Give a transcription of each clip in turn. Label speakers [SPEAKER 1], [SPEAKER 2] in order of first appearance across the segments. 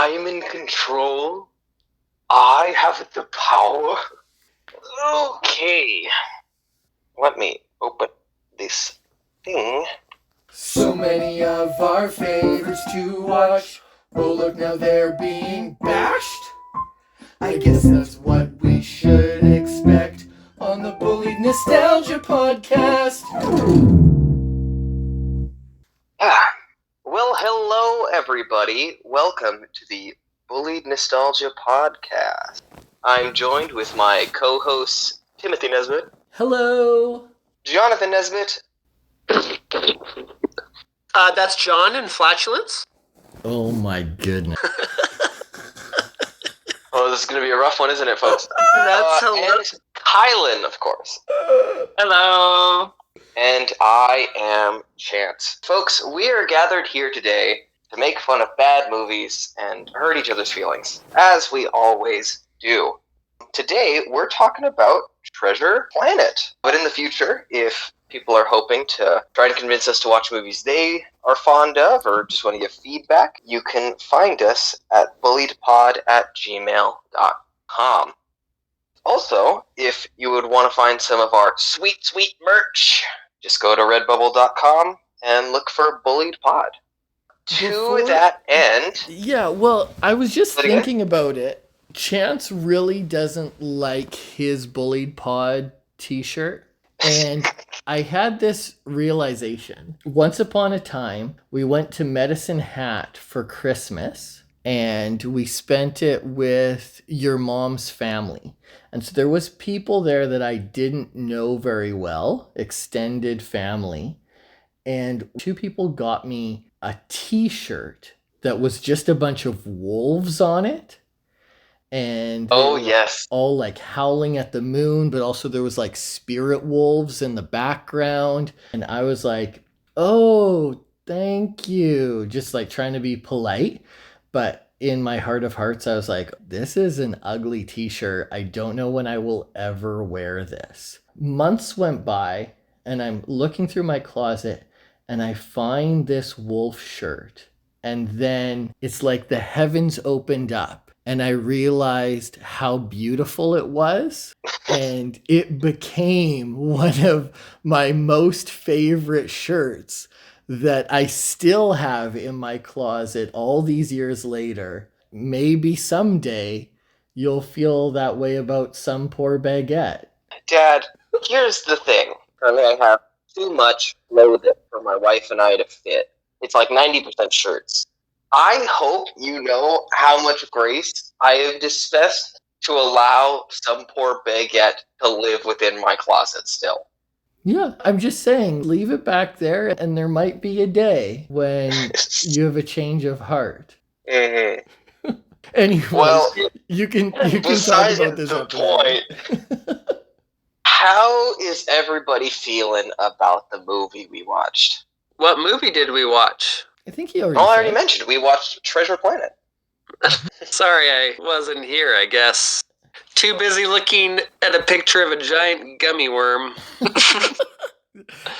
[SPEAKER 1] I'm in control. I have the power. Okay. Let me open this thing.
[SPEAKER 2] So many of our favorites to watch. Oh, look, now they're being bashed. I guess that's what we should expect on the Bullied Nostalgia podcast.
[SPEAKER 1] Well, hello, everybody. Welcome to the Bullied Nostalgia podcast. I'm joined with my co-hosts, Timothy Nesbitt.
[SPEAKER 2] Hello.
[SPEAKER 1] Jonathan Nesbitt.
[SPEAKER 3] That's John in Flatulence.
[SPEAKER 2] Oh my goodness.
[SPEAKER 1] Oh, this is going to be a rough one, isn't it, folks?
[SPEAKER 3] That's hilarious.
[SPEAKER 1] And Kylan, of course.
[SPEAKER 3] Hello.
[SPEAKER 1] And I am Chance. Folks, we are gathered here today to make fun of bad movies and hurt each other's feelings, as we always do. Today, we're talking about Treasure Planet. But in the future, if people are hoping to try to convince us to watch movies they are fond of or just want to give feedback, you can find us at bulliedpod@gmail.com. Also, if you would want to find some of our sweet, sweet merch, just go to redbubble.com and look for Bullied Pod. To that end...
[SPEAKER 2] Yeah, well, I was just
[SPEAKER 1] Again?
[SPEAKER 2] thinking about it. Chance really doesn't like his Bullied Pod t-shirt. And I had this realization. Once upon a time, we went to Medicine Hat for Christmas. And we spent it with your mom's family. And so there was people there that I didn't know very well, extended family. And two people got me a t-shirt that was just a bunch of wolves on it. And they were
[SPEAKER 1] yes.
[SPEAKER 2] all like howling at the moon, but also there was like spirit wolves in the background. And I was like, oh, thank you. Just like trying to be polite. But in my heart of hearts, I was like, this is an ugly t-shirt. I don't know when I will ever wear this. Months went by and I'm looking through my closet and I find this wolf shirt. And then it's like the heavens opened up and I realized how beautiful it was. And it became one of my most favorite shirts that I still have in my closet all these years later. Maybe someday you'll feel that way about some poor baguette.
[SPEAKER 1] Dad, here's the thing. I have too much clothing for my wife and I to fit. It's like 90% shirts. I hope you know how much grace I have dispensed to allow some poor baguette to live within my closet still.
[SPEAKER 2] Yeah, I'm just saying, leave it back there and there might be a day when you have a change of heart.
[SPEAKER 1] Mm-hmm.
[SPEAKER 2] Anyways,
[SPEAKER 1] well,
[SPEAKER 2] you can talk about this
[SPEAKER 1] the
[SPEAKER 2] after
[SPEAKER 1] point. How is everybody feeling about the movie we watched?
[SPEAKER 3] What movie did we watch?
[SPEAKER 2] I think he already
[SPEAKER 1] Well, I already mentioned. We watched Treasure Planet.
[SPEAKER 3] Sorry, I wasn't here, I guess. Too busy looking at a picture of a giant gummy worm.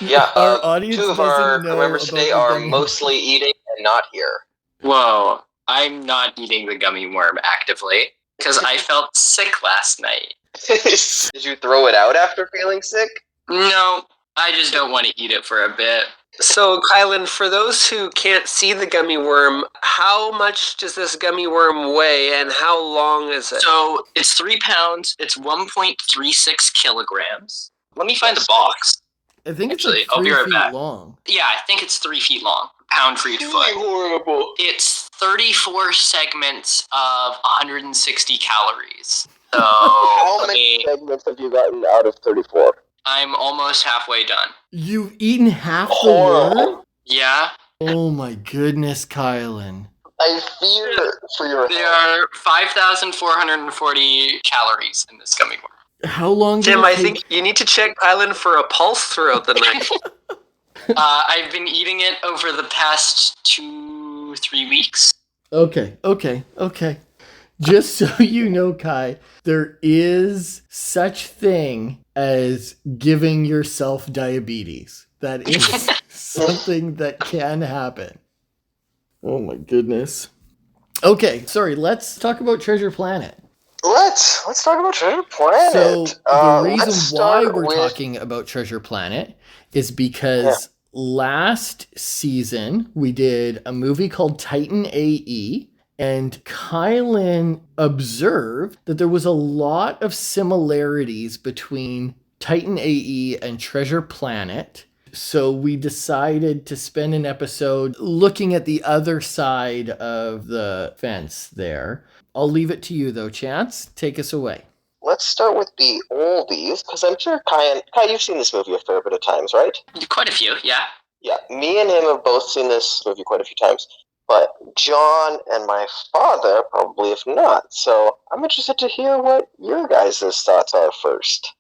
[SPEAKER 1] Yeah,
[SPEAKER 2] our audience
[SPEAKER 1] two of our
[SPEAKER 2] doesn't know
[SPEAKER 1] members today
[SPEAKER 2] about the
[SPEAKER 1] are
[SPEAKER 2] gummy.
[SPEAKER 1] mostly eating and not here.
[SPEAKER 4] Whoa, I'm not eating the gummy worm actively, because I felt sick last night.
[SPEAKER 1] Did you throw it out after feeling sick?
[SPEAKER 4] No, I just don't want to eat it for a bit.
[SPEAKER 3] So, Kylan, for those who can't see the gummy worm, how much does this gummy worm weigh and how long is it?
[SPEAKER 4] So, it's 3 pounds, it's 1.36 kilograms. Let me find the box.
[SPEAKER 2] I think
[SPEAKER 4] Actually,
[SPEAKER 2] it's
[SPEAKER 4] I'll
[SPEAKER 2] like
[SPEAKER 4] be
[SPEAKER 2] 3
[SPEAKER 4] right
[SPEAKER 2] feet
[SPEAKER 4] back.
[SPEAKER 2] long.
[SPEAKER 4] Yeah, I think it's 3 feet long, pound for each foot.
[SPEAKER 1] Horrible.
[SPEAKER 4] It's 34 segments of 160 calories. So,
[SPEAKER 1] How many segments have you gotten out of 34?
[SPEAKER 4] I'm almost halfway done.
[SPEAKER 2] You've eaten half the
[SPEAKER 1] Horrible.
[SPEAKER 2] worm?
[SPEAKER 4] Yeah,
[SPEAKER 2] Oh my goodness, Kylan.
[SPEAKER 1] I fear for your
[SPEAKER 4] there
[SPEAKER 1] health.
[SPEAKER 4] are 5,440 calories in this gummy worm.
[SPEAKER 2] How long did
[SPEAKER 3] Tim,
[SPEAKER 2] it
[SPEAKER 3] I
[SPEAKER 2] take?
[SPEAKER 3] think you need to check Kylan for a pulse throughout the night.
[SPEAKER 4] I've been eating it over the past 2-3 weeks.
[SPEAKER 2] Okay. Just so you know, Kai, there is such thing as giving yourself diabetes. That is something that can happen. Oh my goodness. Okay, sorry, let's talk about Treasure Planet.
[SPEAKER 1] Let's talk about Treasure Planet.
[SPEAKER 2] So the reason
[SPEAKER 1] Let's
[SPEAKER 2] why
[SPEAKER 1] start
[SPEAKER 2] we're
[SPEAKER 1] with
[SPEAKER 2] talking about Treasure Planet is
[SPEAKER 1] yeah.
[SPEAKER 2] because last season we did a movie called Titan AE, and Kylan observed that there was a lot of similarities between Titan AE and Treasure Planet. So we decided to spend an episode looking at the other side of the fence there. I'll leave it to you though, Chance. Take us away.
[SPEAKER 1] Let's start with the oldies, because I'm sure Kai, you've seen this movie a fair bit of times, right?
[SPEAKER 4] Quite a few, yeah.
[SPEAKER 1] Yeah, me and him have both seen this movie quite a few times, but John and my father probably have not. So I'm interested to hear what your guys' thoughts are first.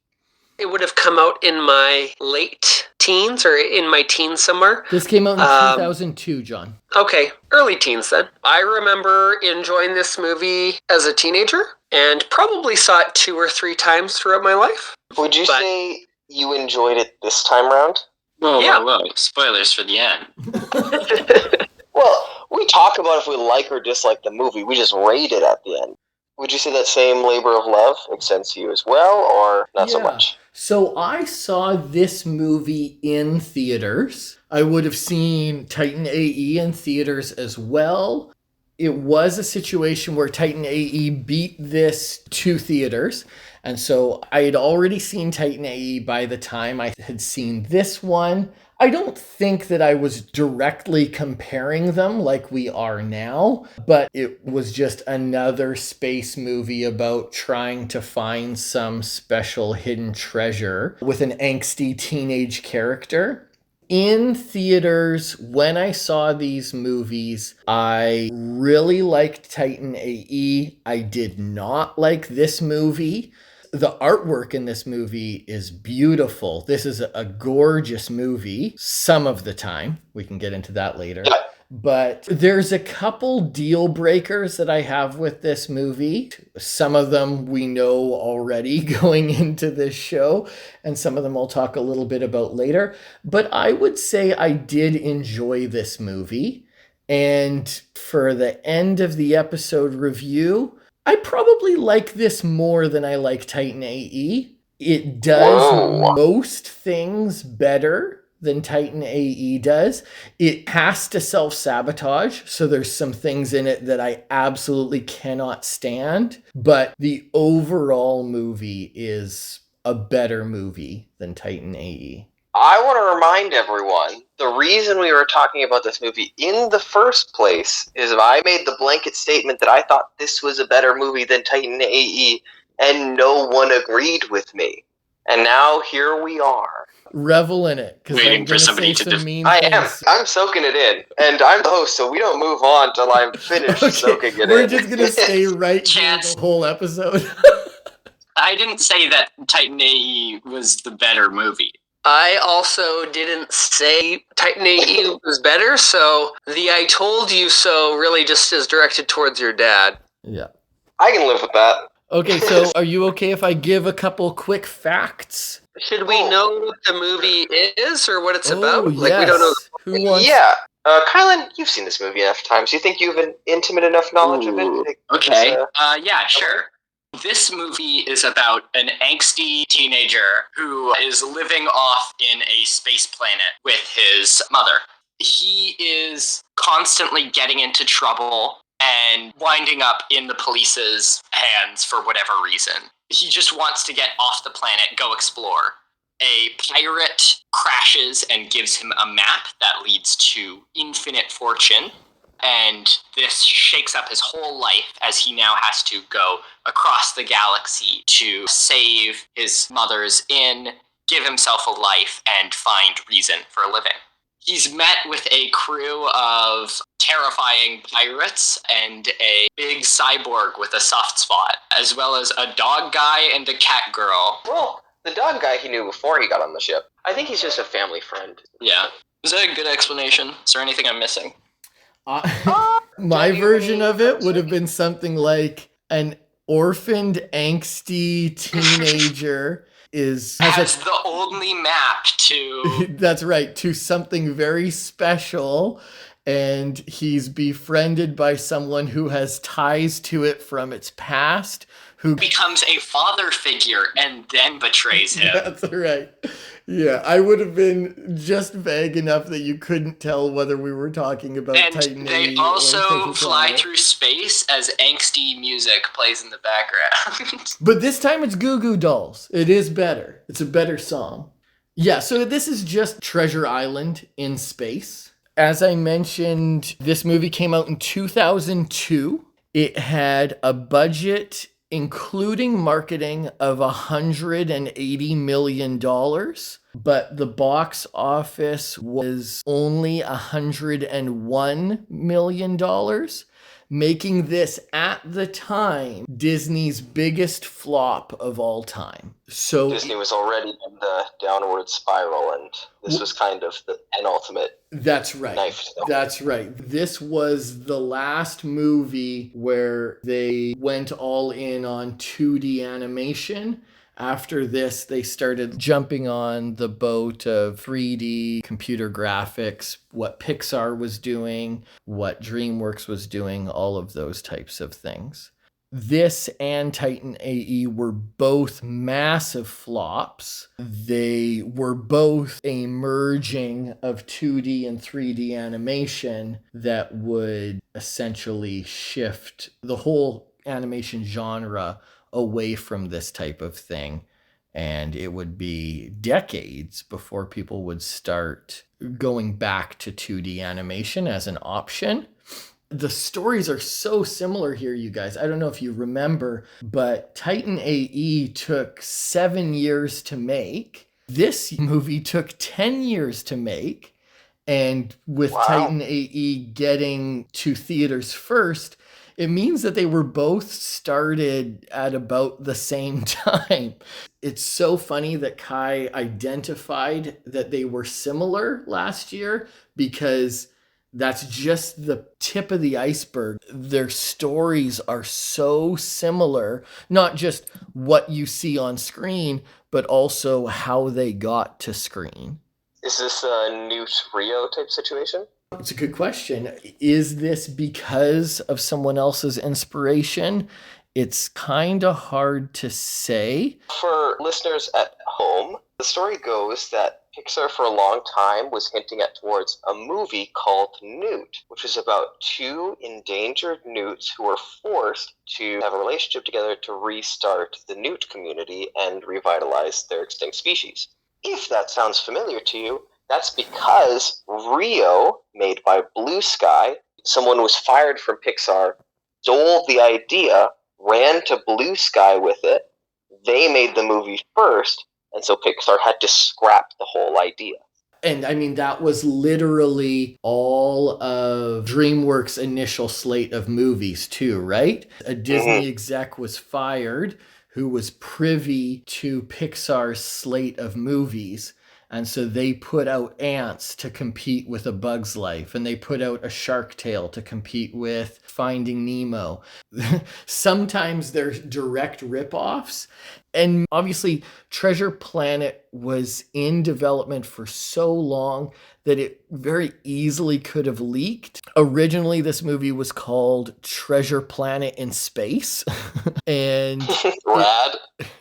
[SPEAKER 3] It would have come out in my late teens or in my teens somewhere.
[SPEAKER 2] This came out in 2002, John.
[SPEAKER 3] Okay, early teens then. I remember enjoying this movie as a teenager and probably saw it 2 or 3 times throughout my life.
[SPEAKER 1] Would you say you enjoyed it this time round?
[SPEAKER 4] Whoa. Spoilers for the end.
[SPEAKER 1] Well, we talk about if we like or dislike the movie. We just rate it at the end. Would you say that same labor of love extends to you as well, or not so much?
[SPEAKER 2] So I saw this movie in theaters. I would have seen Titan AE in theaters as well. It was a situation where Titan AE beat this to theaters. And so I had already seen Titan AE by the time I had seen this one. I don't think that I was directly comparing them like we are now, but it was just another space movie about trying to find some special hidden treasure with an angsty teenage character. In theaters, when I saw these movies, I really liked Titan AE. I did not like this movie. The artwork in this movie is beautiful. This is a gorgeous movie some of the time. We can get into that later.
[SPEAKER 1] Yeah.
[SPEAKER 2] But there's a couple deal breakers that I have with this movie. Some of them we know already going into this show, and some of them I'll talk a little bit about later. But I would say I did enjoy this movie. And for the end of the episode review, I probably like this more than I like Titan AE. It does most things better than Titan AE does. It has to self-sabotage, so there's some things in it that I absolutely cannot stand. But the overall movie is a better movie than Titan AE.
[SPEAKER 1] I want to remind everyone, the reason we were talking about this movie in the first place is I made the blanket statement that I thought this was a better movie than Titan AE, and no one agreed with me. And now here we are.
[SPEAKER 2] Revel in it.
[SPEAKER 4] Waiting for somebody to
[SPEAKER 1] I am. I'm soaking it in. And I'm the host, so we don't move on till I'm finished soaking it in.
[SPEAKER 2] We're just going to stay right here the whole episode.
[SPEAKER 4] I didn't say that Titan AE was the better movie.
[SPEAKER 3] I also didn't say Titan AE was better, so the I told you so really just is directed towards your dad.
[SPEAKER 2] Yeah.
[SPEAKER 1] I can live with that.
[SPEAKER 2] Okay, so are you okay if I give a couple quick facts?
[SPEAKER 3] Should we know what the movie is or what it's about?
[SPEAKER 2] Oh,
[SPEAKER 3] Like, we don't know.
[SPEAKER 2] Who wants...
[SPEAKER 1] Yeah. Kylan, you've seen this movie enough times. Do you think you have an intimate enough knowledge of it?
[SPEAKER 4] Okay. Yeah, sure. This movie is about an angsty teenager who is living off in a space planet with his mother. He is constantly getting into trouble and winding up in the police's hands for whatever reason. He just wants to get off the planet, go explore. A pirate crashes and gives him a map that leads to infinite fortune. And this shakes up his whole life as he now has to go across the galaxy to save his mother's inn, give himself a life, and find reason for a living. He's met with a crew of terrifying pirates and a big cyborg with a soft spot, as well as a dog guy and a cat girl.
[SPEAKER 1] Well, the dog guy he knew before he got on the ship. I think he's just a family friend.
[SPEAKER 4] Yeah. Is that a good explanation? Is there anything I'm missing?
[SPEAKER 2] My version of it would have been something like an orphaned, angsty teenager
[SPEAKER 4] has the only map to...
[SPEAKER 2] That's right, to something very special, and he's befriended by someone who has ties to it from its past, who
[SPEAKER 4] becomes a father figure and then betrays him.
[SPEAKER 2] That's right. Yeah, I would have been just vague enough that you couldn't tell whether we were talking about
[SPEAKER 4] And
[SPEAKER 2] Titan
[SPEAKER 4] they
[SPEAKER 2] AE or
[SPEAKER 4] also
[SPEAKER 2] Central
[SPEAKER 4] fly
[SPEAKER 2] Planet.
[SPEAKER 4] through space as angsty music plays in the background.
[SPEAKER 2] But this time it's Goo Goo Dolls. It is better. It's a better song. Yeah, so this is just Treasure Island in space. As I mentioned, this movie came out in 2002. It had a budget, including marketing, of $180 million, but the box office was only $101 million, making this at the time Disney's biggest flop of all time. So
[SPEAKER 1] Disney was already in the downward spiral, and this was kind of the penultimate
[SPEAKER 2] That's right.
[SPEAKER 1] knife.
[SPEAKER 2] That's right. This was the last movie where they went all in on 2D animation. After this, they started jumping on the boat of 3D computer graphics, what Pixar was doing, what DreamWorks was doing, all of those types of things. This and Titan AE were both massive flops. They were both a merging of 2D and 3D animation that would essentially shift the whole animation genre away from this type of thing. And it would be decades before people would start going back to 2D animation as an option. The stories are so similar here, you guys. I don't know if you remember, but Titan AE took 7 years to make. This movie took 10 years to make. And with Titan AE getting to theaters first, it means that they were both started at about the same time. It's so funny that Kai identified that they were similar last year, because that's just the tip of the iceberg. Their stories are so similar, not just what you see on screen, but also how they got to screen.
[SPEAKER 1] Is this a Newt Rio type situation?
[SPEAKER 2] It's a good question. Is this because of someone else's inspiration? It's kind of hard to say.
[SPEAKER 1] For listeners at home, the story goes that Pixar for a long time was hinting at towards a movie called Newt, which is about two endangered newts who are forced to have a relationship together to restart the newt community and revitalize their extinct species. If that sounds familiar to you, that's because Rio, made by Blue Sky, someone was fired from Pixar, stole the idea, ran to Blue Sky with it. They made the movie first, and so Pixar had to scrap the whole idea.
[SPEAKER 2] And I mean, that was literally all of DreamWorks' initial slate of movies too, right? A Disney exec was fired who was privy to Pixar's slate of movies. And so they put out Ants to compete with A Bug's Life, and they put out A Shark Tale to compete with Finding Nemo. Sometimes they're direct ripoffs. And obviously, Treasure Planet was in development for so long that it very easily could have leaked. Originally, this movie was called Treasure Planet in Space. And
[SPEAKER 1] Rad.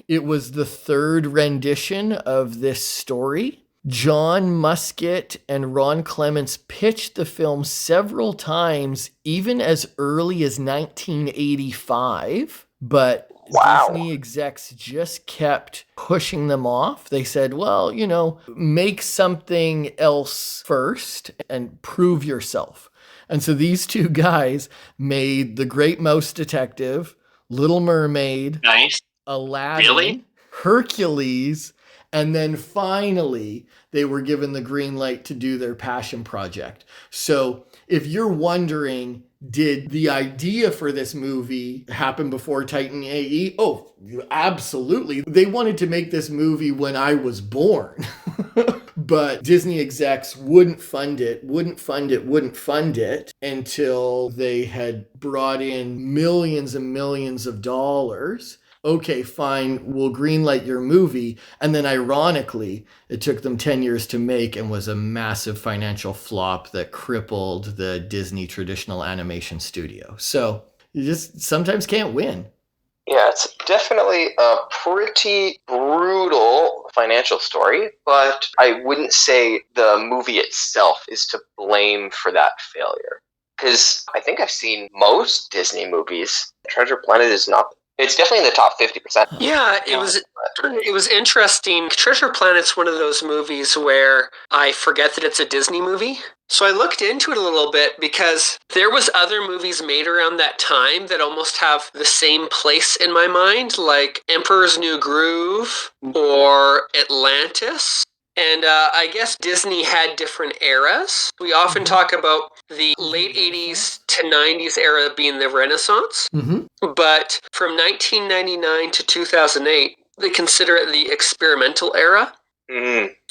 [SPEAKER 2] it was the third rendition of this story. John Muskett and Ron Clements pitched the film several times, even as early as 1985, but Disney execs just kept pushing them off. They said, well, you know, make something else first and prove yourself. And so these two guys made The Great Mouse Detective, Little Mermaid,
[SPEAKER 4] Nice.
[SPEAKER 2] Aladdin,
[SPEAKER 4] Really?
[SPEAKER 2] Hercules, and then finally they were given the green light to do their passion project. So if you're wondering, did the idea for this movie happen before Titan AE? Oh, absolutely. They wanted to make this movie when I was born. But Disney execs wouldn't fund it until they had brought in millions and millions of dollars. okay, fine, we'll greenlight your movie. And then ironically, it took them 10 years to make and was a massive financial flop that crippled the Disney traditional animation studio. So you just sometimes can't win.
[SPEAKER 1] Yeah, it's definitely a pretty brutal financial story, but I wouldn't say the movie itself is to blame for that failure. Because I think I've seen most Disney movies. Treasure Planet is not. It's definitely in the top 50%.
[SPEAKER 3] Yeah, it was interesting. Treasure Planet's one of those movies where I forget that it's a Disney movie. So I looked into it a little bit because there was other movies made around that time that almost have the same place in my mind, like Emperor's New Groove or Atlantis. And I guess Disney had different eras. We often talk about the late 80s to 90s era being the Renaissance.
[SPEAKER 2] Mm-hmm.
[SPEAKER 3] But from 1999 to 2008, they consider it the experimental era,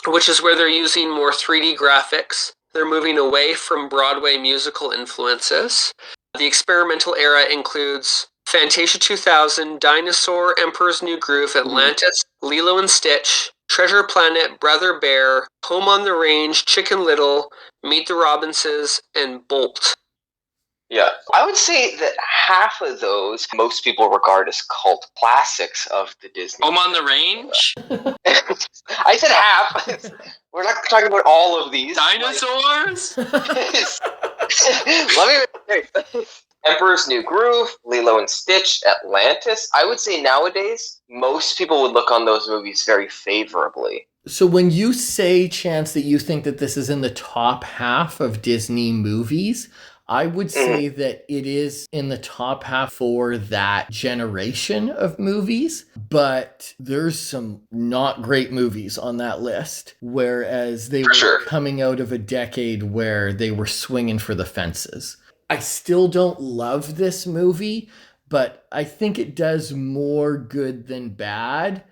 [SPEAKER 3] which is where they're using more 3D graphics. They're moving away from Broadway musical influences. The experimental era includes Fantasia 2000, Dinosaur, Emperor's New Groove, Atlantis, Lilo and Stitch, Treasure Planet, Brother Bear, Home on the Range, Chicken Little, Meet the Robinses, and Bolt.
[SPEAKER 1] Yeah, I would say that half of those most people regard as cult classics of the Disney.
[SPEAKER 4] Home on the Range?
[SPEAKER 1] I said half. We're not talking about all of these.
[SPEAKER 4] Dinosaurs?
[SPEAKER 1] Let me. Emperor's New Groove, Lilo and Stitch, Atlantis. I would say nowadays, most people would look on those movies very favorably.
[SPEAKER 2] So when you say, Chance, that you think that this is in the top half of Disney movies, I would say that it is in the top half for that generation of movies, but there's some not great movies on that list, whereas they were coming out of a decade where they were swinging for the fences. I still don't love this movie, but I think it does more good than bad.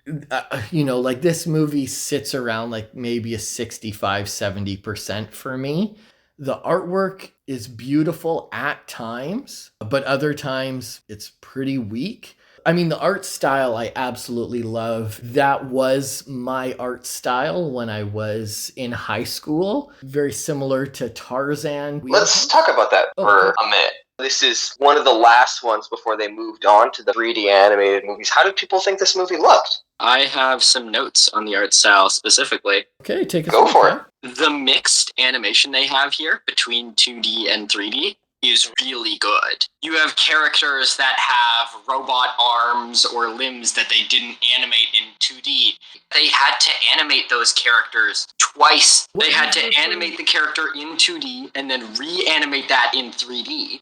[SPEAKER 2] Like this movie sits around like maybe a 65-70% for me. The artwork is beautiful at times, but other times it's pretty weak. I mean, the art style I absolutely love. That was my art style when I was in high school. Very similar to Tarzan.
[SPEAKER 1] Let's talk about that for a minute. This is one of the last ones before they moved on to the 3D animated movies. How did people think this movie looked?
[SPEAKER 4] I have some notes on the art style specifically.
[SPEAKER 2] Okay, take us
[SPEAKER 1] Go for it.
[SPEAKER 4] The mixed animation they have here between 2D and 3D is really good. You have characters that have robot arms or limbs that they didn't animate in 2D. They had to animate those characters twice. They had to animate the character in 2D and then reanimate that in 3D.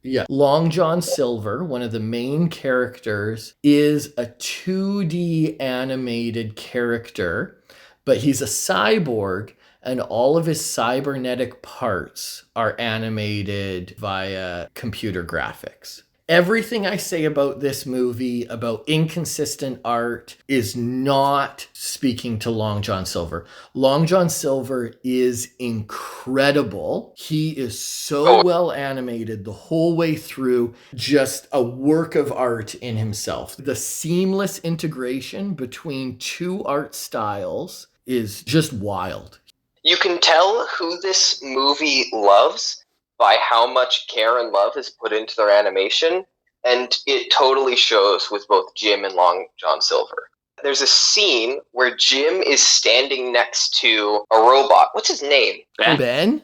[SPEAKER 2] Yeah. Long John Silver, one of the main characters, is a 2D animated character, but he's a cyborg, and all of his cybernetic parts are animated via computer graphics. Everything I say about this movie, about inconsistent art, is not speaking to Long John Silver. Long John Silver is incredible. He is so well animated the whole way through, just a work of art in himself. The seamless integration between two art styles is just wild.
[SPEAKER 1] You can tell who this movie loves by how much care and love is put into their animation, and it totally shows with both Jim and Long John Silver. There's a scene where Jim is standing next to a robot. What's his name?
[SPEAKER 2] Ben?
[SPEAKER 1] Ben.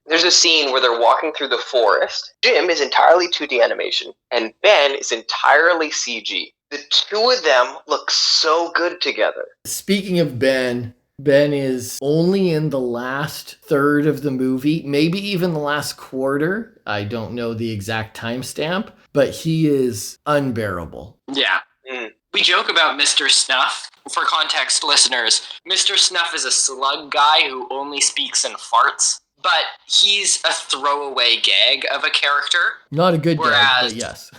[SPEAKER 1] There's a scene where they're walking through the forest. Jim is entirely 2D animation, and Ben is entirely CG. The two of them look so good together.
[SPEAKER 2] Speaking of Ben is only in the last third of the movie, maybe even the last quarter. I don't know the exact timestamp, but he is unbearable.
[SPEAKER 4] Yeah. We joke about Mr. Snuff. For context, listeners, Mr. Snuff is a slug guy who only speaks in farts, but he's a throwaway gag of a character.
[SPEAKER 2] Not a good gag, but yes.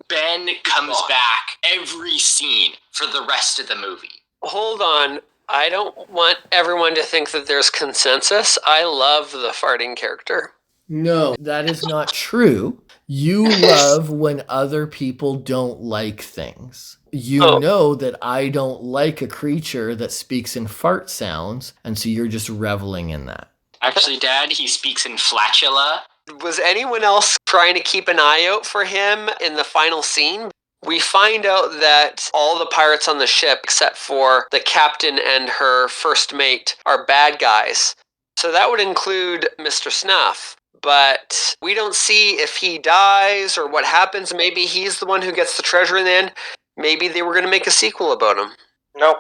[SPEAKER 4] Ben comes back every scene for the rest of the movie.
[SPEAKER 3] Hold on. I don't want everyone to think that there's consensus. I love the farting character.
[SPEAKER 2] No, that is not true. You love when other people don't like things. You
[SPEAKER 3] Oh.
[SPEAKER 2] know that I don't like a creature that speaks in fart sounds, and so you're just reveling in that.
[SPEAKER 4] Actually, Dad, he speaks in flatula.
[SPEAKER 3] Was anyone else trying to keep an eye out for him in the final scene? We find out that all the pirates on the ship, except for the captain and her first mate, are bad guys. So that would include Mr. Snuff. But we don't see if he dies or what happens. Maybe he's the one who gets the treasure in the end. Maybe they were going to make a sequel about him.
[SPEAKER 1] Nope.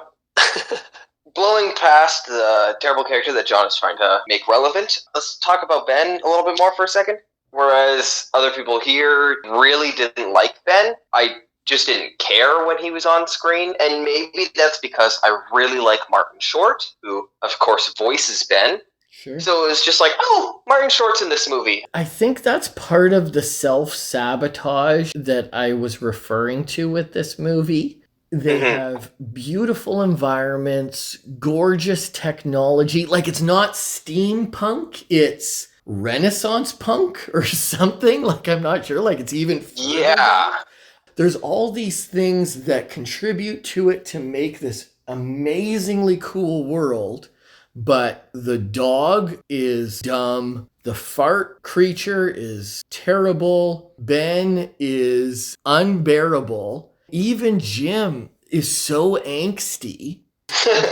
[SPEAKER 1] Blowing past the terrible character that John is trying to make relevant, let's talk about Ben a little bit more for a second. Whereas other people here really didn't like Ben, I just didn't care when he was on screen, and maybe that's because I really like Martin Short, who, of course, voices Ben.
[SPEAKER 2] Sure.
[SPEAKER 1] So it was just like, oh, Martin Short's in this movie.
[SPEAKER 2] I think that's part of the self-sabotage that I was referring to with this movie. They have beautiful environments, gorgeous technology. Like, it's not steampunk, it's Renaissance punk or something. Like, I'm not sure. Like, it's even further
[SPEAKER 1] Yeah.
[SPEAKER 2] back. There's all these things that contribute to it to make this amazingly cool world. But the dog is dumb. The fart creature is terrible. Ben is unbearable. Even Jim is so angsty.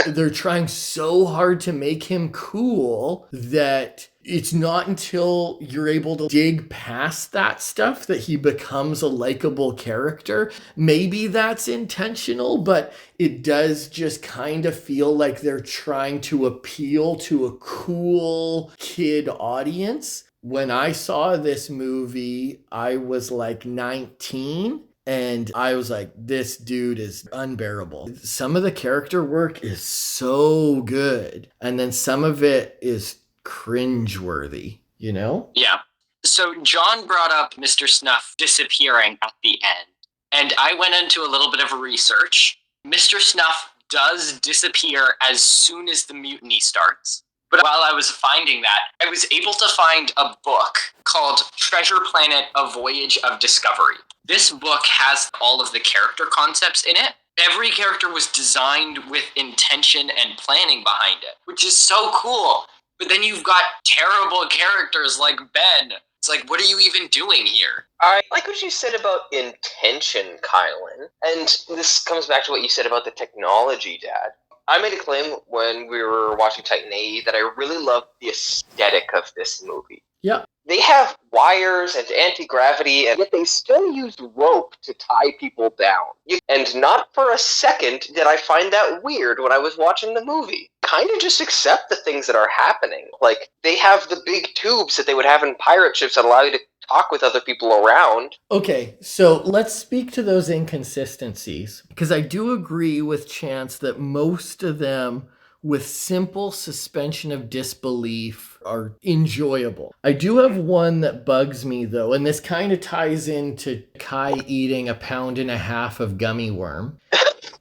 [SPEAKER 2] They're trying so hard to make him cool that it's not until you're able to dig past that stuff that he becomes a likable character. Maybe that's intentional, but it does just kind of feel like they're trying to appeal to a cool kid audience. When I saw this movie, I was like 19. And I was like, this dude is unbearable. Some of the character work is so good. And then some of it is cringeworthy, you know?
[SPEAKER 4] Yeah. So John brought up Mr. Snuff disappearing at the end. And I went into a little bit of research. Mr. Snuff does disappear as soon as the mutiny starts. But while I was finding that, I was able to find a book called Treasure Planet: A Voyage of Discovery. This book has all of the character concepts in it. Every character was designed with intention and planning behind it, which is so cool. But then you've got terrible characters like Ben. It's like, what are you even doing here?
[SPEAKER 1] I like what you said about intention, Kylan. And this comes back to what you said about the technology, Dad. I made a claim when we were watching Titan AE that I really loved the aesthetic of this movie.
[SPEAKER 2] Yeah.
[SPEAKER 1] They have wires and anti-gravity, and yet they still use rope to tie people down. And not for a second did I find that weird when I was watching the movie. Kind of just accept the things that are happening. Like, they have the big tubes that they would have in pirate ships that allow you to talk with other people around.
[SPEAKER 2] Okay, so let's speak to those inconsistencies. Because I do agree with Chance that most of them, with simple suspension of disbelief, are enjoyable. I do have one that bugs me, though, and this kind of ties into Kai eating 1.5 pounds of gummy worm.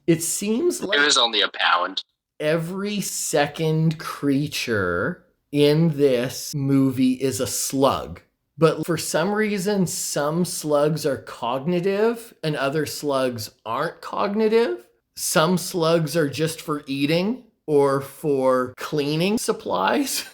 [SPEAKER 2] It seems like
[SPEAKER 4] It was only a pound.
[SPEAKER 2] every second creature in this movie is a slug. But for some reason, some slugs are cognitive and other slugs aren't cognitive. Some slugs are just for eating or for cleaning supplies,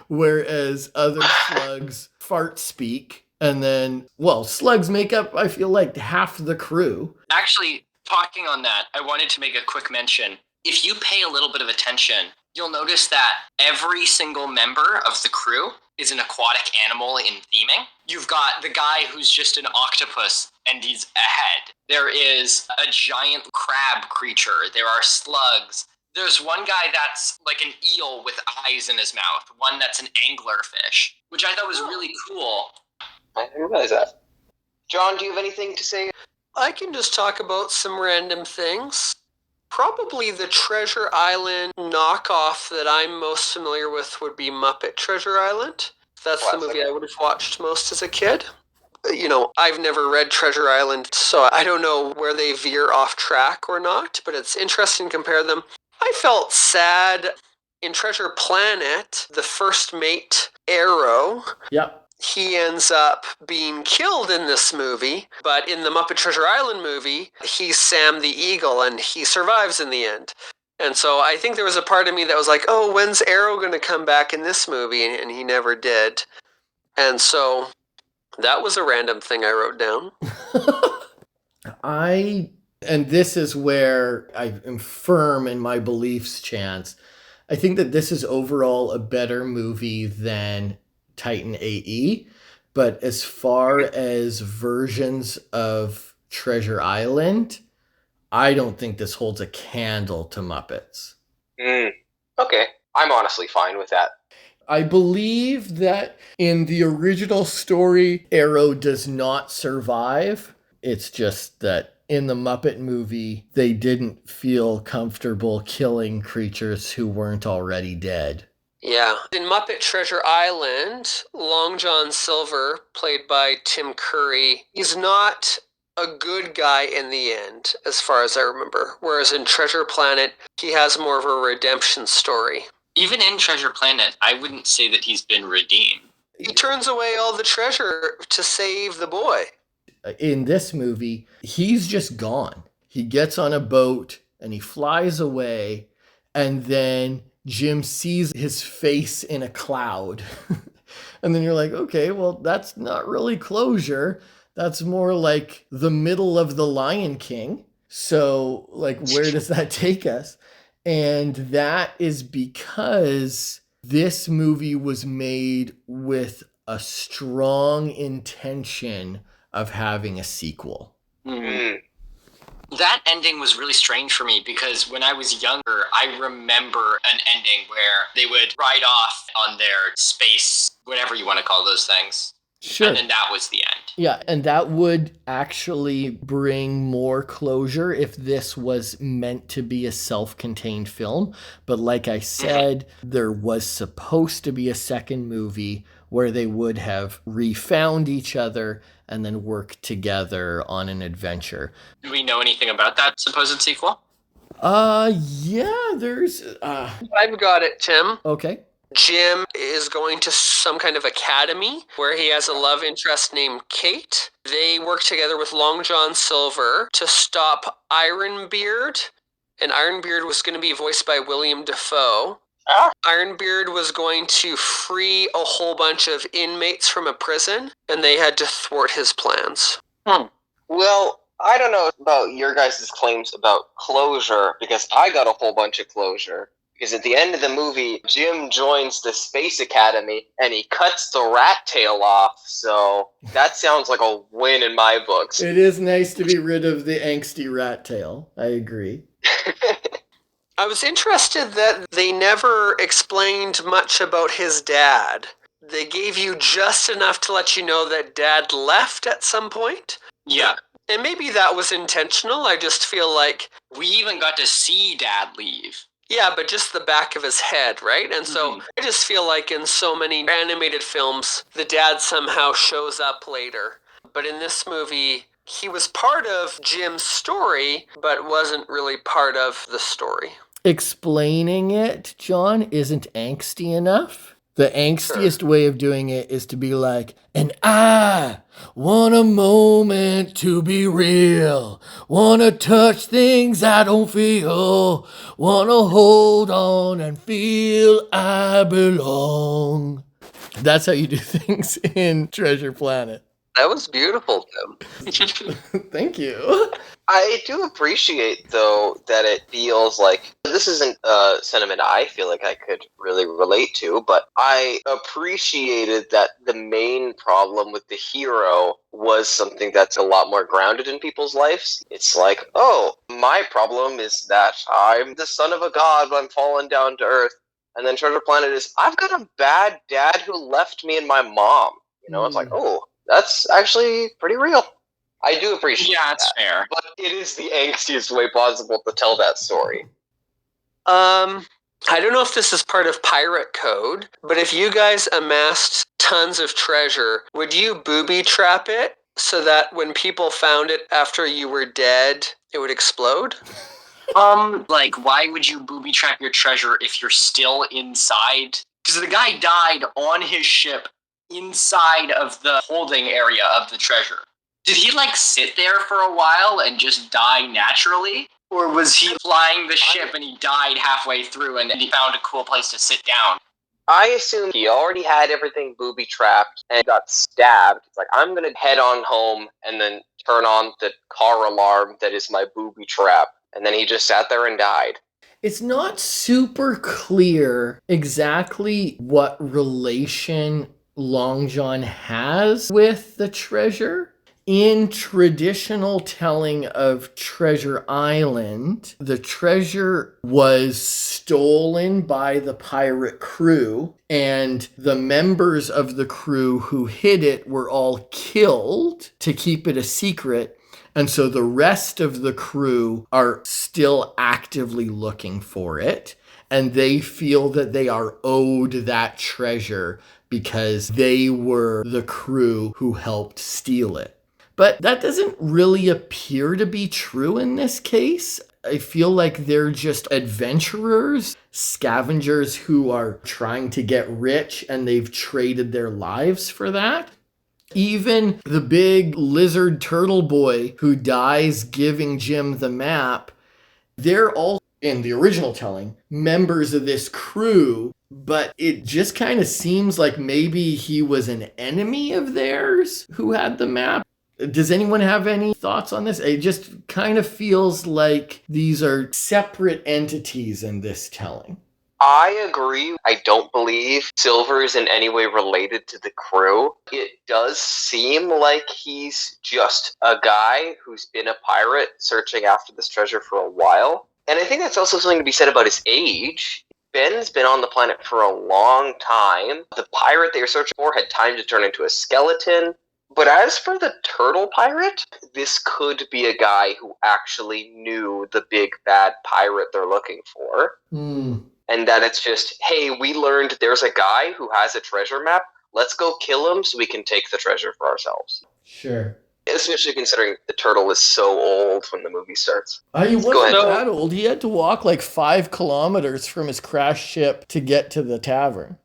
[SPEAKER 2] whereas other slugs fart speak. And then, well, slugs make up, I feel like, half the crew.
[SPEAKER 4] Actually, talking on that, I wanted to make a quick mention. If you pay a little bit of attention, you'll notice that every single member of the crew is an aquatic animal in theming. You've got the guy who's just an octopus and he's a head. There is a giant crab creature. There are slugs. There's one guy that's like an eel with eyes in his mouth. One that's an anglerfish, which I thought was really cool.
[SPEAKER 1] I didn't realize that. John, do you have anything to say?
[SPEAKER 3] I can just talk about some random things. Probably the Treasure Island knockoff that I'm most familiar with would be Muppet Treasure Island. That's the movie I would have watched most as a kid. You know, I've never read Treasure Island, so I don't know where they veer off track or not, but it's interesting to compare them. I felt sad in Treasure Planet, the first mate, Arrow.
[SPEAKER 2] Yep.
[SPEAKER 3] he ends up being killed in this movie, but in the Muppet Treasure Island movie, he's Sam the Eagle, and he survives in the end. And so I think there was a part of me that was like, oh, when's Arrow going to come back in this movie? And he never did. And so that was a random thing I wrote down.
[SPEAKER 2] And this is where I am firm in my beliefs, Chance. I think that this is overall a better movie than Titan AE. But as far as versions of Treasure Island, I don't think this holds a candle to Muppets.
[SPEAKER 1] Okay. I'm honestly fine with that.
[SPEAKER 2] I believe that in the original story, Arrow does not survive. It's just that in the Muppet movie, they didn't feel comfortable killing creatures who weren't already dead.
[SPEAKER 3] Yeah. In Muppet Treasure Island, Long John Silver, played by Tim Curry, he's not a good guy in the end, as far as I remember. Whereas in Treasure Planet, he has more of a redemption story.
[SPEAKER 4] Even in Treasure Planet, I wouldn't say that he's been redeemed.
[SPEAKER 3] He turns away all the treasure to save the boy.
[SPEAKER 2] In this movie, he's just gone. He gets on a boat and he flies away, and then Jim sees his face in a cloud. And then you're like, okay, well, that's not really closure. That's more like the middle of the Lion King. So, like, where does that take us? And that is because this movie was made with a strong intention of having a sequel.
[SPEAKER 4] That ending was really strange for me because when I was younger, I remember an ending where they would ride off on their space, whatever you want to call those things.
[SPEAKER 2] Sure.
[SPEAKER 4] And then that was the end.
[SPEAKER 2] Yeah, and that would actually bring more closure if this was meant to be a self-contained film. But like I said, there was supposed to be a second movie where they would have refound each other and then worked together on an adventure.
[SPEAKER 4] Do we know anything about that supposed sequel?
[SPEAKER 2] Yeah, there's...
[SPEAKER 3] I've got it, Tim.
[SPEAKER 2] Okay.
[SPEAKER 3] Jim is going to some kind of academy where he has a love interest named Kate. They work together with Long John Silver to stop Ironbeard, and Ironbeard was going to be voiced by William Dafoe. Ironbeard was going to free a whole bunch of inmates from a prison, and they had to thwart his plans.
[SPEAKER 1] Well, I don't know about your guys' claims about closure, because I got a whole bunch of closure. Because at the end of the movie, Jim joins the Space Academy, and he cuts the rat tail off, so that sounds like a win in my books.
[SPEAKER 2] It is nice to be rid of the angsty rat tail. I agree.
[SPEAKER 3] I was interested that they never explained much about his dad. They gave you just enough to let you know that Dad left at some point.
[SPEAKER 4] Yeah.
[SPEAKER 3] And maybe that was intentional. I just feel like...
[SPEAKER 4] We even got to see Dad leave.
[SPEAKER 3] Yeah, but just the back of his head, right? And so I just feel like in so many animated films, the dad somehow shows up later. But in this movie, he was part of Jim's story, but wasn't really part of the story.
[SPEAKER 2] Explaining it, John, isn't angsty enough. The angstiest way of doing it is to be like, and I want a moment to be real. Want to touch things I don't feel. Want to hold on and feel I belong. That's how you do things in Treasure Planet.
[SPEAKER 3] That was beautiful, Tim.
[SPEAKER 2] Thank you.
[SPEAKER 1] I do appreciate, though, that it feels like this isn't a sentiment I feel like I could really relate to, but I appreciated that the main problem with the hero was something that's a lot more grounded in people's lives. It's like, oh, my problem is that I'm the son of a god, but I'm fallen down to earth. And then Treasure Planet is, I've got a bad dad who left me and my mom. You know, it's like, oh, that's actually pretty real. I do appreciate that.
[SPEAKER 4] That's fair.
[SPEAKER 1] But it is the angstiest way possible to tell that story.
[SPEAKER 3] I don't know if this is part of pirate code, but if you guys amassed tons of treasure, would you booby trap it so that when people found it after you were dead, it would explode?
[SPEAKER 4] Like, why would you booby trap your treasure if you're still inside? Because the guy died on his ship inside of the holding area of the treasure. Did he like sit there for a while and just die naturally? Or was he flying the ship and he died halfway through and he found a cool place to sit down?
[SPEAKER 1] I assume he already had everything booby trapped and got stabbed. It's like, I'm going to head on home and then turn on the car alarm that is my booby trap. And then he just sat there and died.
[SPEAKER 2] It's not super clear exactly what relation Long John has with the treasure. In traditional telling of Treasure Island, the treasure was stolen by the pirate crew, and the members of the crew who hid it were all killed to keep it a secret. And so the rest of the crew are still actively looking for it, and they feel that they are owed that treasure because they were the crew who helped steal it. But that doesn't really appear to be true in this case. I feel like they're just adventurers, scavengers who are trying to get rich, and they've traded their lives for that. Even the big lizard turtle boy who dies giving Jim the map, they're all, in the original telling, members of this crew, but it just kind of seems like maybe he was an enemy of theirs who had the map. Does anyone have any thoughts on this? It just kind of feels like these are separate entities in this telling.
[SPEAKER 1] I agree. I don't believe Silver is in any way related to the crew. It does seem like he's just a guy who's been a pirate searching after this treasure for a while. And I think that's also something to be said about his age. Ben's been on the planet for a long time. The pirate they were searching for had time to turn into a skeleton. But as for the turtle pirate, this could be a guy who actually knew the big bad pirate they're looking for. And that it's just, hey, we learned there's a guy who has a treasure map. Let's go kill him so we can take the treasure for ourselves.
[SPEAKER 2] Sure.
[SPEAKER 1] Especially considering the turtle is so old when the movie starts.
[SPEAKER 2] He wasn't that old. He had to walk like 5 kilometers from his crashed ship to get to the tavern.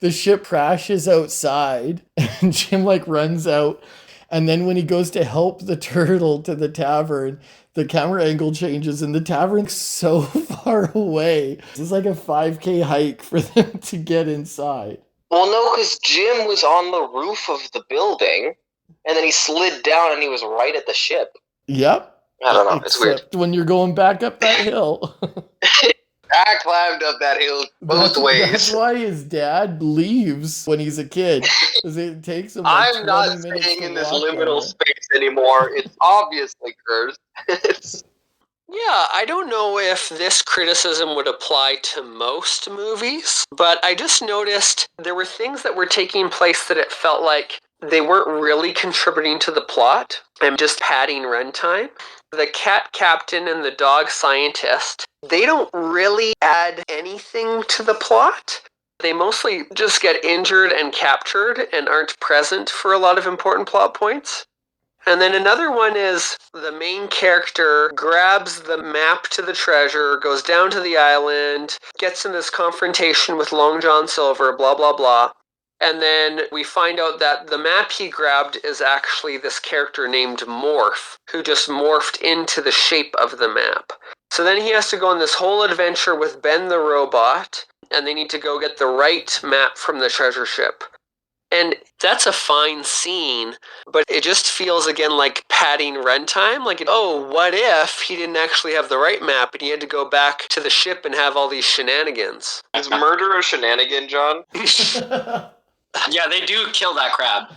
[SPEAKER 2] The ship crashes outside, and Jim like runs out. And then when he goes to help the turtle to the tavern, the camera angle changes and the tavern's so far away. It's like a 5K hike for them to get inside.
[SPEAKER 1] Well, no, because Jim was on the roof of the building, and then he slid down and he was right at the ship.
[SPEAKER 2] Yep.
[SPEAKER 1] I don't know, it's weird.
[SPEAKER 2] Except when you're going back up that hill.
[SPEAKER 1] I climbed up that hill both ways.
[SPEAKER 2] That's why his dad leaves when he's a kid. Because it takes him like
[SPEAKER 1] I'm not
[SPEAKER 2] 20 minutes
[SPEAKER 1] staying
[SPEAKER 2] to
[SPEAKER 1] in this
[SPEAKER 2] walk
[SPEAKER 1] liminal
[SPEAKER 2] there.
[SPEAKER 1] space anymore. It's obviously cursed.
[SPEAKER 3] Yeah, I don't know if this criticism would apply to most movies, but I just noticed there were things that were taking place that it felt like they weren't really contributing to the plot and just padding runtime. The cat captain and the dog scientist, they don't really add anything to the plot. They mostly just get injured and captured and aren't present for a lot of important plot points. And then another one is the main character grabs the map to the treasure, goes down to the island, gets in this confrontation with Long John Silver, blah, blah, blah. And then we find out that the map he grabbed is actually this character named Morph, who just morphed into the shape of the map. So then he has to go on this whole adventure with Ben the robot, and they need to go get the right map from the treasure ship. And that's a fine scene, but it just feels, again, like padding runtime. Like, oh, what if he didn't actually have the right map and he had to go back to the ship and have all these shenanigans?
[SPEAKER 1] Is murder a shenanigan, John?
[SPEAKER 4] Yeah, they do kill that crab.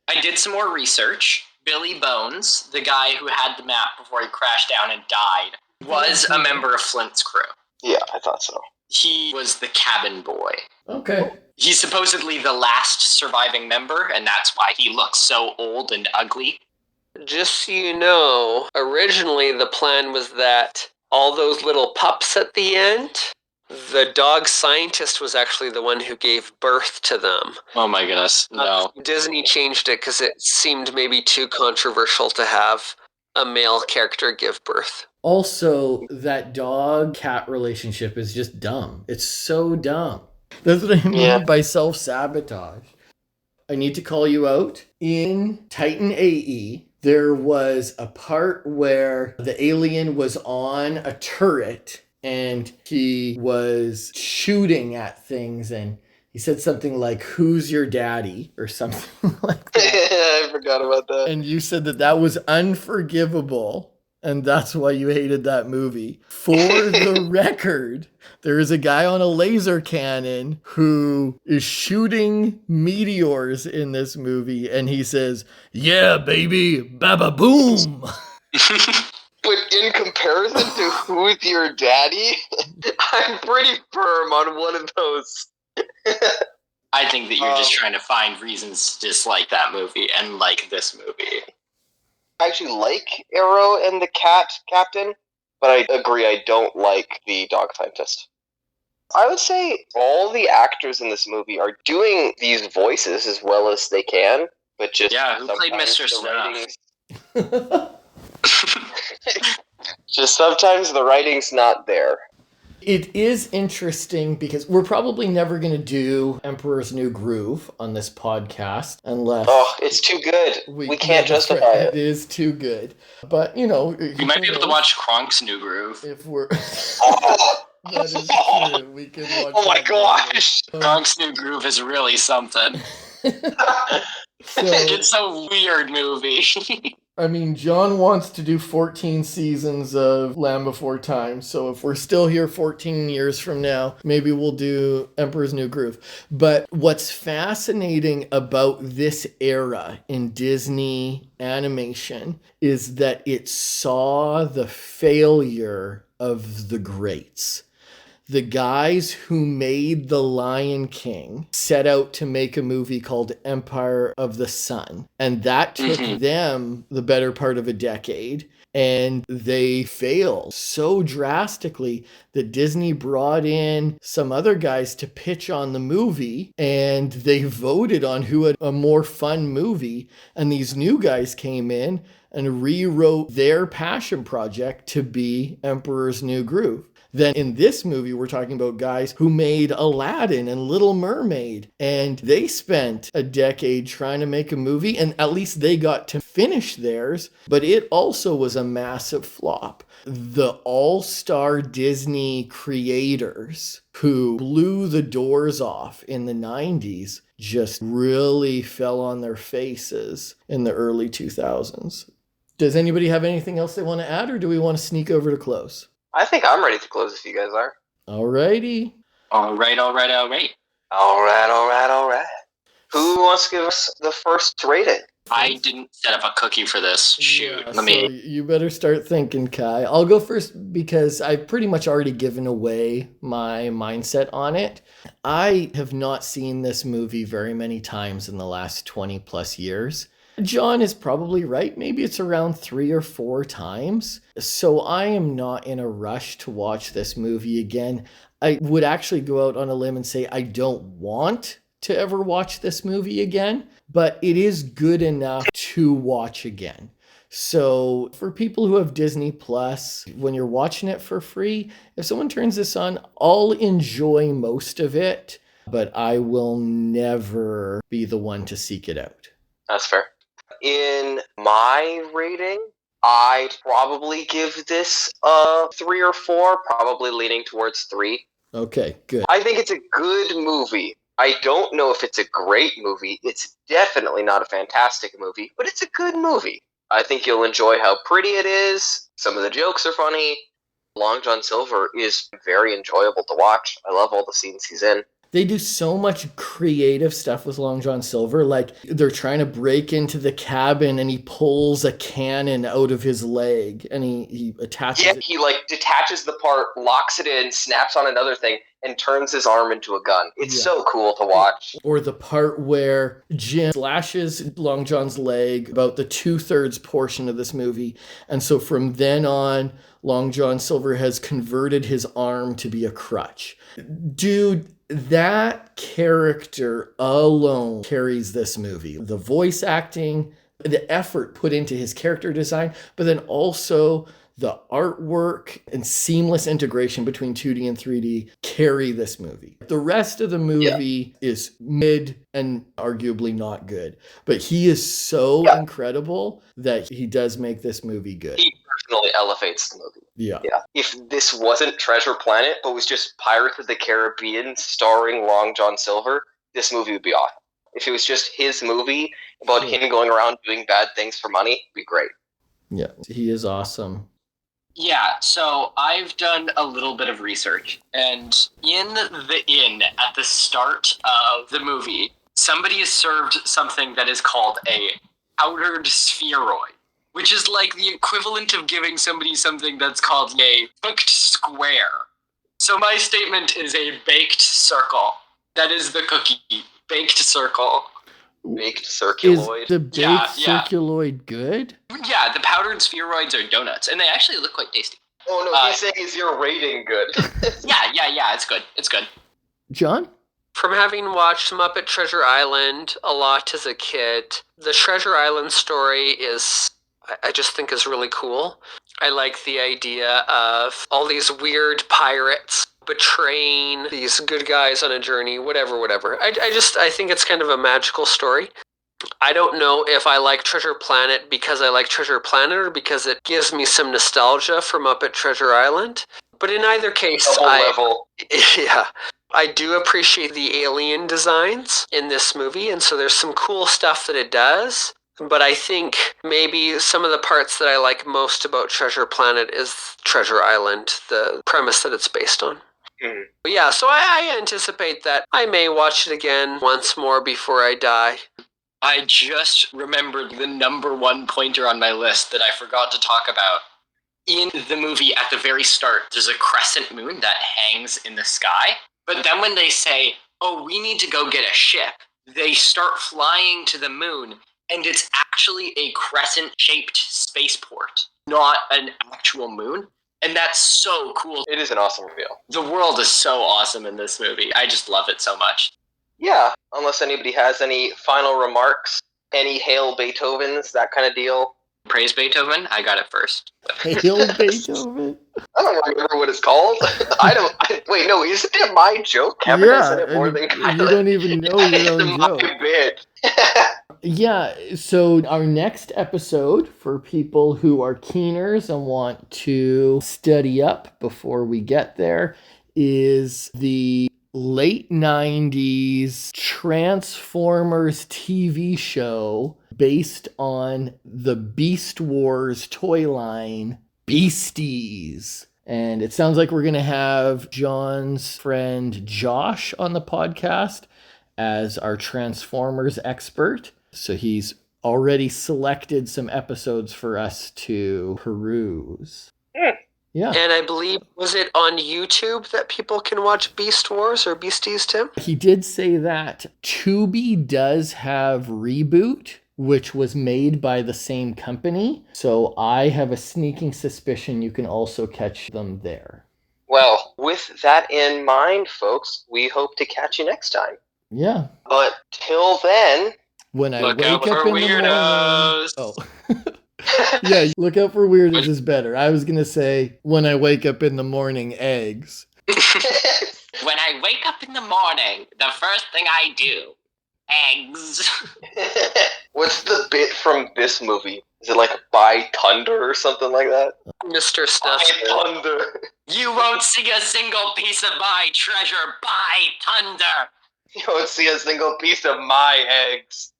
[SPEAKER 4] I did some more research. Billy Bones, the guy who had the map before he crashed down and died, was a member of Flint's crew.
[SPEAKER 1] Yeah, I thought so.
[SPEAKER 4] He was the cabin boy.
[SPEAKER 2] Okay.
[SPEAKER 4] He's supposedly the last surviving member, and that's why he looks so old and ugly.
[SPEAKER 3] Just so you know, originally the plan was that all those little pups at the end, the dog scientist was actually the one who gave birth to them.
[SPEAKER 4] Oh my goodness, no.
[SPEAKER 3] Disney changed it because it seemed maybe too controversial to have a male character give birth.
[SPEAKER 2] Also, that dog-cat relationship is just dumb. It's so dumb. That's what I mean by self-sabotage. I need to call you out. In Titan AE, there was a part where the alien was on a turret and he was shooting at things, and he said something like, "Who's your daddy?" or something like that.
[SPEAKER 1] I forgot about that.
[SPEAKER 2] And you said that that was unforgivable, and that's why you hated that movie. For the record, there is a guy on a laser cannon who is shooting meteors in this movie, and he says, "Yeah, baby, baba boom."
[SPEAKER 1] But in comparison to Who's Your Daddy, I'm pretty firm on one of those.
[SPEAKER 4] I think that you're just trying to find reasons to dislike that movie and like this movie.
[SPEAKER 1] I actually like Arrow and the Cat Captain, but I agree I don't like the Dog Scientist. I would say all the actors in this movie are doing these voices as well as they can, but just
[SPEAKER 4] who played Mr. Snuff?
[SPEAKER 1] Just sometimes the writing's not there.
[SPEAKER 2] It is interesting because we're probably never going to do Emperor's New Groove on this podcast unless...
[SPEAKER 1] Oh, it's too good. We can't justify it.
[SPEAKER 2] It is too good. But, you know...
[SPEAKER 4] You might be able to watch Kronk's New Groove.
[SPEAKER 2] If we're...
[SPEAKER 1] Oh!
[SPEAKER 2] That is true. We can watch...
[SPEAKER 1] Oh my gosh!
[SPEAKER 4] Kronk's New Groove is really something.
[SPEAKER 2] So,
[SPEAKER 4] it's a weird movie.
[SPEAKER 2] I mean, John wants to do 14 seasons of Land Before Time, so if we're still here 14 years from now, maybe we'll do Emperor's New Groove. But what's fascinating about this era in Disney animation is that it saw the failure of the greats. The guys who made The Lion King set out to make a movie called Empire of the Sun. And that took them the better part of a decade. And they failed so drastically that Disney brought in some other guys to pitch on the movie. And they voted on who had a more fun movie. And these new guys came in and rewrote their passion project to be Emperor's New Groove. Then in this movie, we're talking about guys who made Aladdin and Little Mermaid, and they spent a decade trying to make a movie, and at least they got to finish theirs, but it also was a massive flop. The all-star Disney creators who blew the doors off in the 90s just really fell on their faces in the early 2000s. Does anybody have anything else they want to add, or do we want to sneak over to close?
[SPEAKER 1] I think I'm ready to close if you guys are.
[SPEAKER 2] Alrighty.
[SPEAKER 4] All right.
[SPEAKER 1] Who wants to give us the first rating?
[SPEAKER 4] I didn't set up a cookie for this. Shoot.
[SPEAKER 2] Yeah,
[SPEAKER 4] Let me...
[SPEAKER 2] So you better start thinking, Kai. I'll go first because I've pretty much already given away my mindset on it. I have not seen this movie very many times in the last 20 plus years. John is probably right. Maybe it's around 3 or 4 times. So I am not in a rush to watch this movie again. I would actually go out on a limb and say I don't want to ever watch this movie again, but it is good enough to watch again. So for people who have Disney Plus, when you're watching it for free, if someone turns this on, I'll enjoy most of it, but I will never be the one to seek it out.
[SPEAKER 1] That's fair. In my rating, I'd probably give this a 3 or 4, probably leaning towards 3.
[SPEAKER 2] Okay, good.
[SPEAKER 1] I think it's a good movie. I don't know if it's a great movie. It's definitely not a fantastic movie, but it's a good movie. I think you'll enjoy how pretty it is. Some of the jokes are funny. Long John Silver is very enjoyable to watch. I love all the scenes he's in.
[SPEAKER 2] They do so much creative stuff with Long John Silver. Like they're trying to break into the cabin and he pulls a cannon out of his leg and he attaches it.
[SPEAKER 1] He like detaches the part, locks it in, snaps on another thing, and turns his arm into a gun. It's so cool to watch.
[SPEAKER 2] Or the part where Jim slashes Long John's leg about the 2/3 portion of this movie. And so from then on, Long John Silver has converted his arm to be a crutch. Dude, that character alone carries this movie. The voice acting, the effort put into his character design, but then also the artwork and seamless integration between 2D and 3D carry this movie. The rest of the movie is mid and arguably not good, but he is so incredible that he does make this movie good.
[SPEAKER 1] He personally elevates the movie.
[SPEAKER 2] Yeah.
[SPEAKER 1] If this wasn't Treasure Planet, but was just Pirates of the Caribbean starring Long John Silver, this movie would be awesome. If it was just his movie about him going around doing bad things for money, it'd be great.
[SPEAKER 2] Yeah, he is awesome.
[SPEAKER 4] Yeah, so I've done a little bit of research, and in the inn at the start of the movie, somebody is served something that is called a powdered spheroid, which is like the equivalent of giving somebody something that's called a cooked square. So my statement is a baked circle. That is the cookie. Baked circle.
[SPEAKER 1] Baked circuloid.
[SPEAKER 2] Is the baked circuloid good?
[SPEAKER 4] Yeah, the powdered spheroids are donuts, and they actually look quite tasty.
[SPEAKER 1] Oh no, he's saying, is your rating good?
[SPEAKER 4] Yeah, it's good. It's good.
[SPEAKER 2] John?
[SPEAKER 3] From having watched Muppet Treasure Island a lot as a kid, the Treasure Island story I just think is really cool. I like the idea of all these weird pirates betraying these good guys on a journey, whatever. I think it's kind of a magical story. I don't know if I like Treasure Planet because I like Treasure Planet or because it gives me some nostalgia for Muppet Treasure Island. But in either case, I do appreciate the alien designs in this movie, and so there's some cool stuff that it does. But I think maybe some of the parts that I like most about Treasure Planet is Treasure Island, the premise that it's based on. But yeah, so I anticipate that I may watch it again once more before I die.
[SPEAKER 4] I just remembered the number one pointer on my list that I forgot to talk about. In the movie, at the very start, there's a crescent moon that hangs in the sky. But then when they say, oh, we need to go get a ship, they start flying to the moon, and it's actually a crescent-shaped spaceport, not an actual moon. And that's so cool.
[SPEAKER 1] It is an awesome reveal.
[SPEAKER 4] The world is so awesome in this movie. I just love it so much.
[SPEAKER 1] Yeah, unless anybody has any final remarks, any Hail Beethovens, that kind of deal.
[SPEAKER 4] Praise Beethoven? I got it first.
[SPEAKER 2] Hail Beethoven?
[SPEAKER 1] I don't remember what it's called. Wait, no, isn't it my joke? Kevin isn't it more than
[SPEAKER 2] you don't even know your own joke.
[SPEAKER 1] My bit.
[SPEAKER 2] Yeah, so our next episode, for people who are keeners and want to study up before we get there, is the late 90s Transformers TV show based on the Beast Wars toy line, Beasties. And it sounds like we're going to have John's friend Josh on the podcast as our Transformers expert. So he's already selected some episodes for us to peruse. Yeah.
[SPEAKER 3] And I believe, was it on YouTube that people can watch Beast Wars or Beasties, Tim?
[SPEAKER 2] He did say that Tubi does have Reboot, which was made by the same company. So I have a sneaking suspicion you can also catch them there.
[SPEAKER 1] Well, with that in mind, folks, we hope to catch you next time.
[SPEAKER 2] Yeah.
[SPEAKER 1] But till then...
[SPEAKER 2] When I
[SPEAKER 4] look
[SPEAKER 2] wake
[SPEAKER 4] out
[SPEAKER 2] up
[SPEAKER 4] for
[SPEAKER 2] in
[SPEAKER 4] weirdos.
[SPEAKER 2] the morning... Oh. Yeah, look out for weirdos is better. I was going to say, when I wake up in the morning, eggs.
[SPEAKER 4] When I wake up in the morning, the first thing I do, eggs.
[SPEAKER 1] What's the bit from this movie? Is it like By Thunder or something like that?
[SPEAKER 3] Mr. Stuff.
[SPEAKER 1] By Thunder.
[SPEAKER 4] You won't see a single piece of my treasure by thunder.
[SPEAKER 1] You won't see a single piece of my eggs.